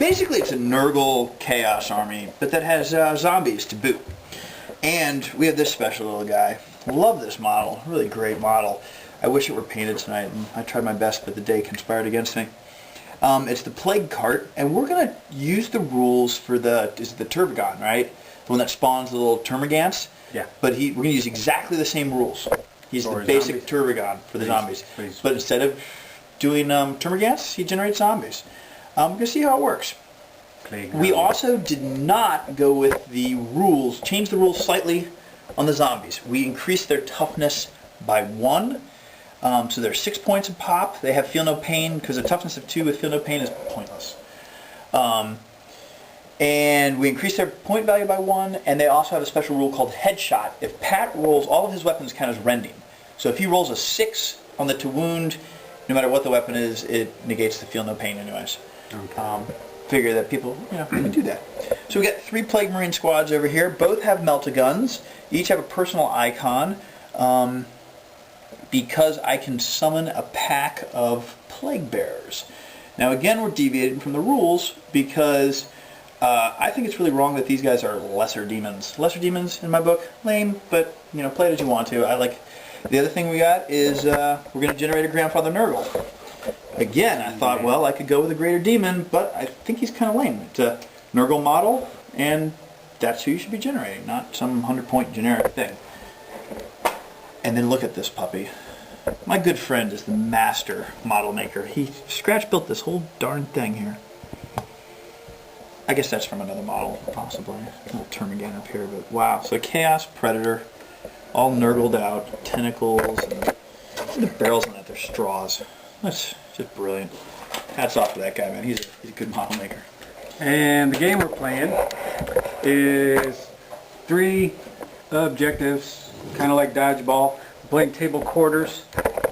Basically, it's a Nurgle Chaos army, but that has zombies to boot. And we have this special little guy. Love this model. Really great model. I wish it were painted tonight, and I tried my best, but the day conspired against me. It's the Plague Cart, and we're going to use the rules for the Turbigon, right? The one that spawns the little termagants. Yeah. But we're going to use exactly the same rules. He's the basic Turbigon for the zombies. But instead of doing termagants, he generates zombies. We're going to see how it works. We also did not go with the rules, change the rules slightly on the zombies. We increased their toughness by 1. So they're 6 points a pop. They have feel no pain because a toughness of 2 with feel no pain is pointless. And we increased their point value by 1, and they also have a special rule called headshot. If Pat rolls, all of his weapons count as rending. So if he rolls a 6 on the to wound, no matter what the weapon is, it negates the feel no pain anyways. Okay. Figure that people, can do that. So we got 3 Plague Marine squads over here. Both have melt-a-guns. Each have a personal icon. Because I can summon a pack of Plague Bearers. Now again, we're deviating from the rules because I think it's really wrong that these guys are lesser demons. Lesser demons, in my book, lame, but play it as you want to. I like. The other thing we got is we're going to generate a Grandfather Nurgle. Again, I thought, well, I could go with a Greater Demon, but I think he's kind of lame. It's a Nurgle model, and that's who you should be generating, not some 100-point generic thing. And then look at this puppy. My good friend is the master model maker. He scratch built this whole darn thing here. I guess that's from another model, possibly. A little termagant up here, but wow. So Chaos Predator, all nurgled out, tentacles, and the barrels on that, they're straws. That's just brilliant. Hats off to that guy, man. He's a good model maker. And the game we're playing is 3 objectives, kind of like dodgeball. We're playing table quarters.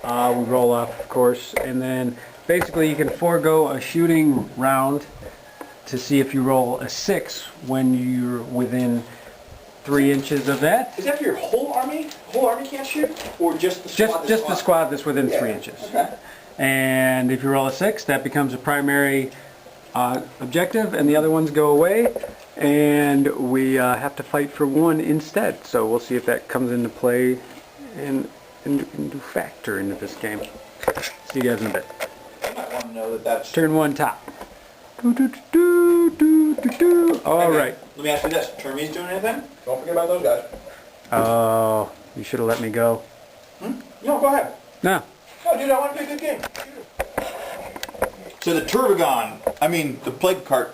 We roll up, of course, and then basically you can forego a shooting round to see if you roll a 6 when you're within 3 inches of that. Is that for your whole army? Whole army can't shoot, or just the squad? Just the squad that's within 3 inches. Okay. And if you roll a 6, that becomes a primary objective, and the other ones go away. And we have to fight for 1 instead. So we'll see if that comes into play and factor into this game. See you guys in a bit. You might want to know that that's... Turn 1 top. All right. Let me ask you this. Termies doing anything? Don't forget about those guys. Oh, you should have let me go. No, go ahead. No. No, dude, I want to play a good game. So the the Plague Cart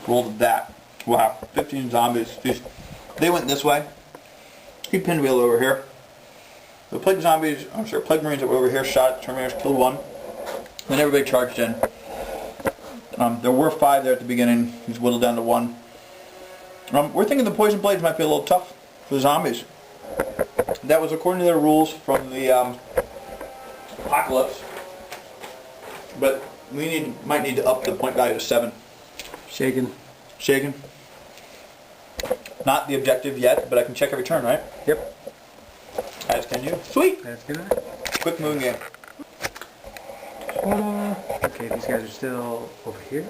rolled that. Wow, 15 zombies. Jeez. They went this way. He pinwheel over here. The Plague Marines that were over here shot Terminators, killed 1. Then everybody charged in. There were 5 there at the beginning. He's whittled down to 1. We're thinking the Poison Blades might be a little tough for the zombies. That was according to their rules from the Apacolypse. But we might need to up the point value to 7. Shaken. Not the objective yet, but I can check every turn, right? Yep. As can you. Sweet! That's good. Quick moving game. Okay, these guys are still over here.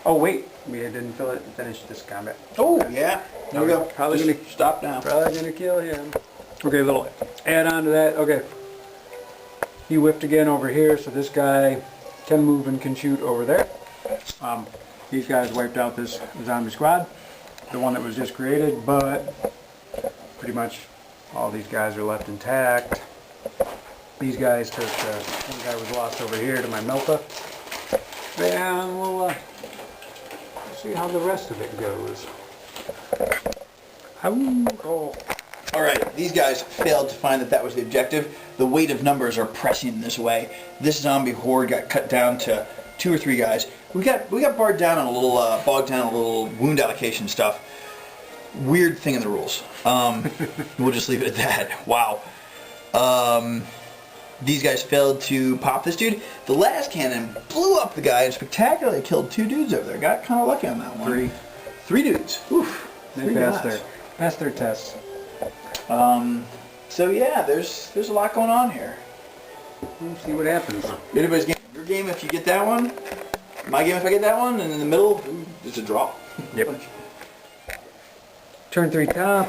Oh wait, we didn't finish this combat. Oh yeah. There we go. Probably Just gonna stop now. Probably gonna kill him. Okay, a little add on to that. Okay. He whipped again over here, so this guy can move and can shoot over there. These guys wiped out this zombie squad, the one that was just created, but pretty much all these guys are left intact. These guys took, one guy was lost over here to my Melta. And we'll see how the rest of it goes. Oh. Alright, these guys failed to find that was the objective. The weight of numbers are pressing this way. This zombie horde got cut down to 2 or 3 guys. We got bogged down on a little wound allocation stuff. Weird thing in the rules. We'll just leave it at that. Wow. These guys failed to pop this dude. The last cannon blew up the guy and spectacularly killed 2 dudes over there. Got kind of lucky on that one. 3 dudes. Oof. They passed their tests. So yeah, there's a lot going on here. We'll see what happens. Anybody's game. Your game, if you get that one, My game if I get that one, and in the middle, it's a draw. Yep. Turn 3 top.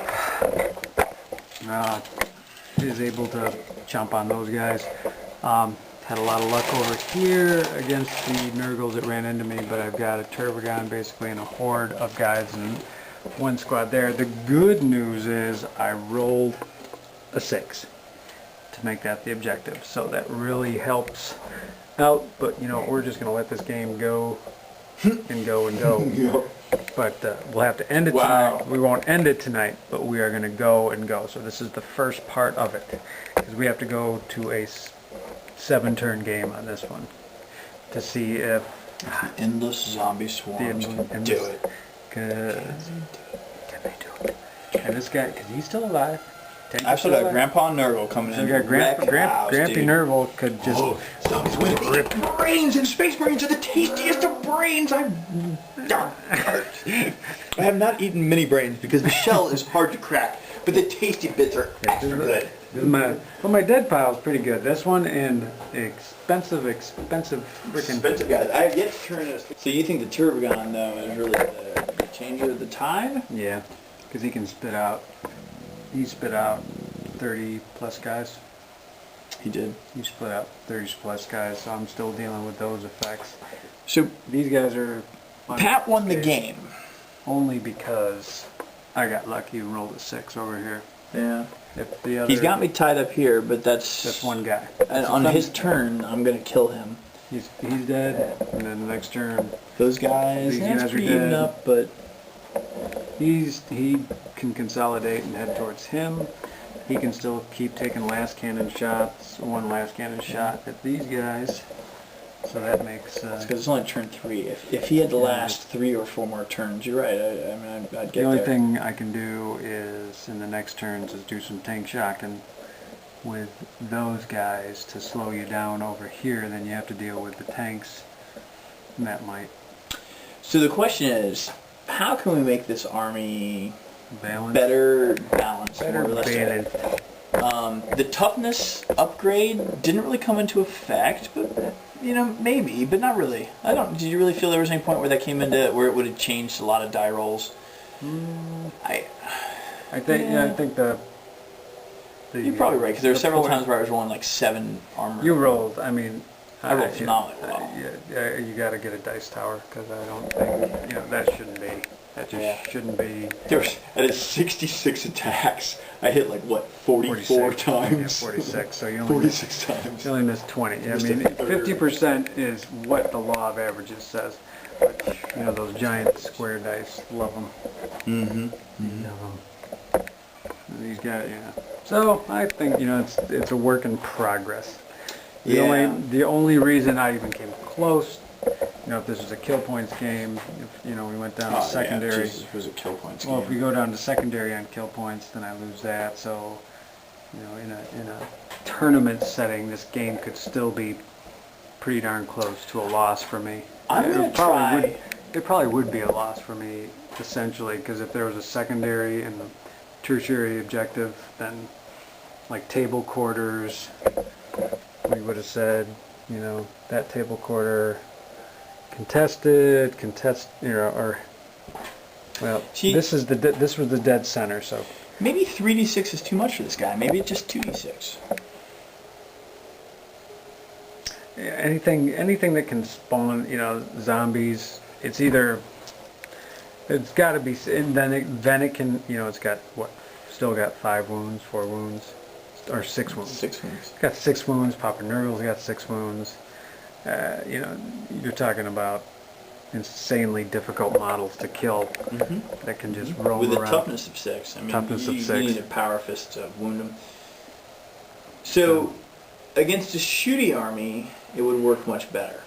Is able to chomp on those guys. Had a lot of luck over here against the Nurgles that ran into me, but I've got a Turbogon basically and a horde of guys and one squad there. The good news is I rolled a 6 to make that the objective, so that really helps out. But you know, we're just going to let this game go and go and go. Yep. But we'll have to end it tonight. We won't end it tonight, but we are going to go and go. So this is the first part of it, because we have to go to a 7-turn game on this one to see if Endless zombie swarms can do it. Can they do it? And this guy, because he's still alive. I've still got Grandpa Nurgle coming in. Grampy Nurgle could just... zombies with brains, and Space Marines are the tastiest of brains. I have not eaten mini brains because the shell is hard to crack, but the tasty bits are extra good. My dead pile is pretty good. This one and expensive freaking... guys. I have yet to turn this. So you think the Turbogon, though, is really the changer of the time? Yeah, because he can spit out... He spit out 30 plus guys. He did. He split out 30 plus guys, so I'm still dealing with those effects. So these guys are... Pat won the game. Only because I got lucky and rolled a 6 over here. Yeah. If the other, he's got me tied up here, but that's one guy. And on his turn, I'm going to kill him. He's dead, and then the next turn... Those guys, are pretty even up, but... He can consolidate and head towards him. He can still keep taking last cannon shots, one last cannon shot at these guys. So that makes... because it's only turn 3. If he had to last 3 or 4 more turns, you're right. I mean, I'd get there. The only thing I can do is, in the next turns, is do some tank shocking with those guys to slow you down over here. Then you have to deal with the tanks, and that might... So the question is, how can we make this army better balanced? The toughness upgrade didn't really come into effect, but you know, maybe, but not really. I don't. Did you really feel there was any point where that came into where it would have changed a lot of die rolls? I think the you're probably right, because there were several times where I was rolling like 7 armor. You rolled. I mean, I rolled phenomenally well. Yeah, you got to get a dice tower, because I don't think that shouldn't be. That just shouldn't be. Out of 66 attacks, I hit like what 44 times. Yeah, 46. So you only 46 times. You only missed 20. I mean, 50% is what the law of averages says. But, you know, those giant square dice, love them. Love them. These guys, yeah. So I think it's a work in progress. The only reason I even came close, if this was a kill points game, if we went down to secondary. Yeah, Jesus, it was a kill points game. Well, if we go down to secondary on kill points, then I lose that. So, in a tournament setting, this game could still be pretty darn close to a loss for me. It probably would be a loss for me, essentially, because if there was a secondary and the tertiary objective, then like table quarters, we would have said, that table quarter contested, this was the dead center, so maybe 3d6 is too much for this guy. Maybe it's just 2d6. Anything that can spawn, zombies. It's got to be, and then it can, it's got still got 5 wounds, 4 wounds, or 6 wounds. 6 wounds. It's got 6 wounds. Papa Nurgle's got 6 wounds. You're talking about insanely difficult models to kill that can just roll with around. With a toughness of 6. I mean, you need a power fist to wound them. So, against a shooty army, it would work much better.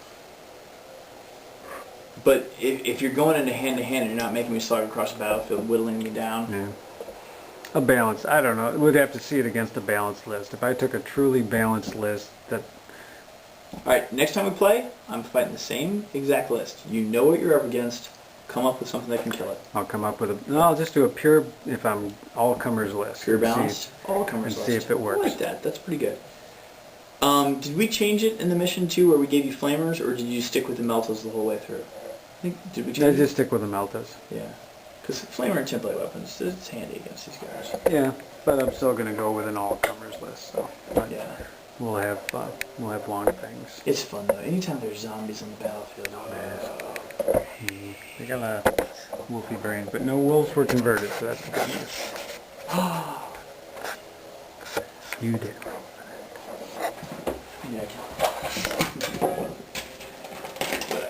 But if you're going into hand-to-hand and you're not making me slog across the battlefield, whittling me down... Yeah. A balance, I don't know. We'd have to see it against a balanced list. If I took a truly balanced list that... Alright, next time we play, I'm fighting the same exact list. You know what you're up against. Come up with something that can kill it. I'll come up with a... No, I'll just do a pure, if I'm all-comers list. Pure balanced? All-comers list. And see if it works. I like that. That's pretty good. Did we change it in the mission too, where we gave you flamers, or did you stick with the meltas the whole way through? I think, did we change I it? just stick with the meltas. Yeah. Because flamer and template weapons, it's handy against these guys. Yeah, but I'm still gonna go with an all-comers list. So but Yeah. we'll have long things. It's fun though. Anytime there's zombies on the battlefield, They got a wolfy brain, but no wolves were converted, so that's the good news. You did. yeah,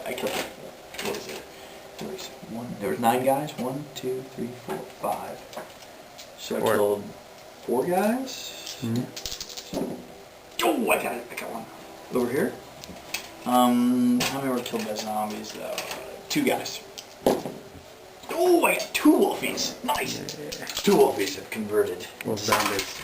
I killed. What was it? There was 9 guys. 1, 2, 3, 4, 5. So I killed 4 guys. Mm-hmm. Oh, I got it. I got one over here. How many were killed by zombies though? 2 guys. Oh, I got 2 wolfies. Nice. Yeah. 2 wolfies have converted. Wolf zombies.